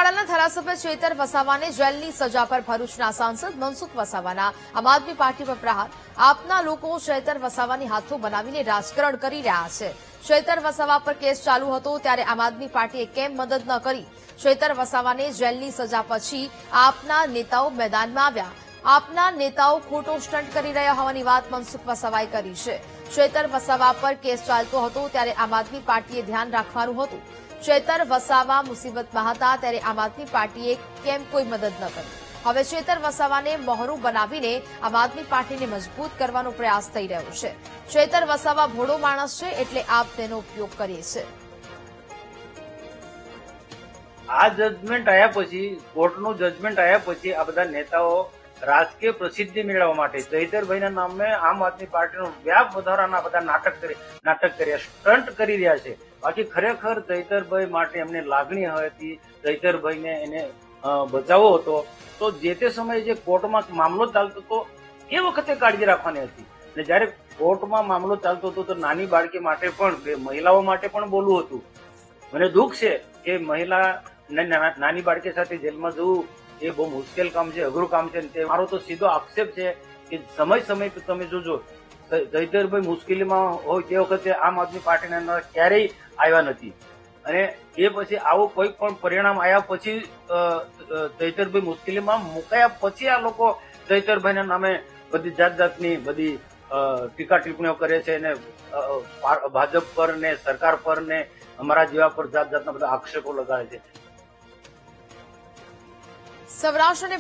લુણાવાડાના ધારાસભ્ય ચેતર વસાવાને જેલની સજા પર ભરૂચના સાંસદ મનસુખ વસાવાના આમ આદમી પાર્ટી પર પ્રહાર। આપના લોકો ચેતર વસાવાની હાથો બનાવીને રાજકારણ કરી રહ્યા છે। ચેતર વસાવા પર કેસ ચાલુ હતો ત્યારે આમ આદમી પાર્ટીએ કેમ મદદ ન કરી? ચેતર વસાવાને જેલની સજા પછી આપના નેતાઓ મેદાનમાં આવ્યા। આપના નેતાઓ ખોટો સ્ટન્ટ કરી રહ્યા હોવાની વાત મનસુખ વસાવાએ કરી છે। ચેતર વસાવા પર કેસ ચાલતો હતો ત્યારે આમ આદમી પાર્ટીએ ધ્યાન રાખવાનું હતું। ચેતર વસાવા મુસીબતમાં હતા ત્યારે આમ આદમી પાર્ટીએ કેમ કોઈ મદદ ન કરી? હવે ચેતર વસાવાને મહોરું બનાવીને આમ આદમી પાર્ટીને મજબૂત કરવાનો પ્રયાસ થઈ રહ્યો છે। ચેતર વસાવા ભોળો માણસ છે એટલે આપ તેનો ઉપયોગ કરીએ છે। આ જજમેન્ટ આવ્યા પછી, કોર્ટનું જજમેન્ટ આવ્યા પછી આ બધા નેતાઓ રાજકીય પ્રસિદ્ધિ મેળવવા માટે ચૈતરભાઈના નામે આમ આદમી પાર્ટીનો વ્યાપ વધારાના બધા નાટક કર્યા, સ્ટન્ટ કરી રહ્યા છે। બાકી ખરેખર ચૈતરભાઈ માટે એમને લાગણી હતી, ચૈતરભાઈને એને બચાવવો હતો તો જે તે સમયે જે કોર્ટમાં મામલો ચાલતો હતો એ વખતે કાળજી રાખવાની હતી। અને જયારે કોર્ટમાં મામલો ચાલતો હતો તો નાની બાળકી માટે પણ, મહિલાઓ માટે પણ બોલવું હતું। મને દુઃખ છે કે મહિલા નાની બાળકી સાથે જેલમાં જવું એ બહુ મુશ્કેલ કામ છે, અઘરું કામ છે। તે મારો તો સીધો આક્ષેપ છે કે સમય પર તમે જોજો ચૈતરભાઈ મુશ્કેલીમાં હોય તે વખતે આમ આદમી પાર્ટીના અંદર ક્યારેય આવ્યા નથી। અને એ પછી આવું કોઈ પણ પરિણામ આવ્યા પછી ચૈતરભાઈ મુશ્કેલીમાં મુકાયા પછી આ લોકો ચૈતરભાઈના નામે બધી જાતની બધી ટીકા ટિપ્પણીઓ કરે છે અને ભાજપ પર ને સરકાર પર ને અમારા જેવા પર જાતના બધા આક્ષેપો લગાડે છે। સૌરાષ્ટ્ર અને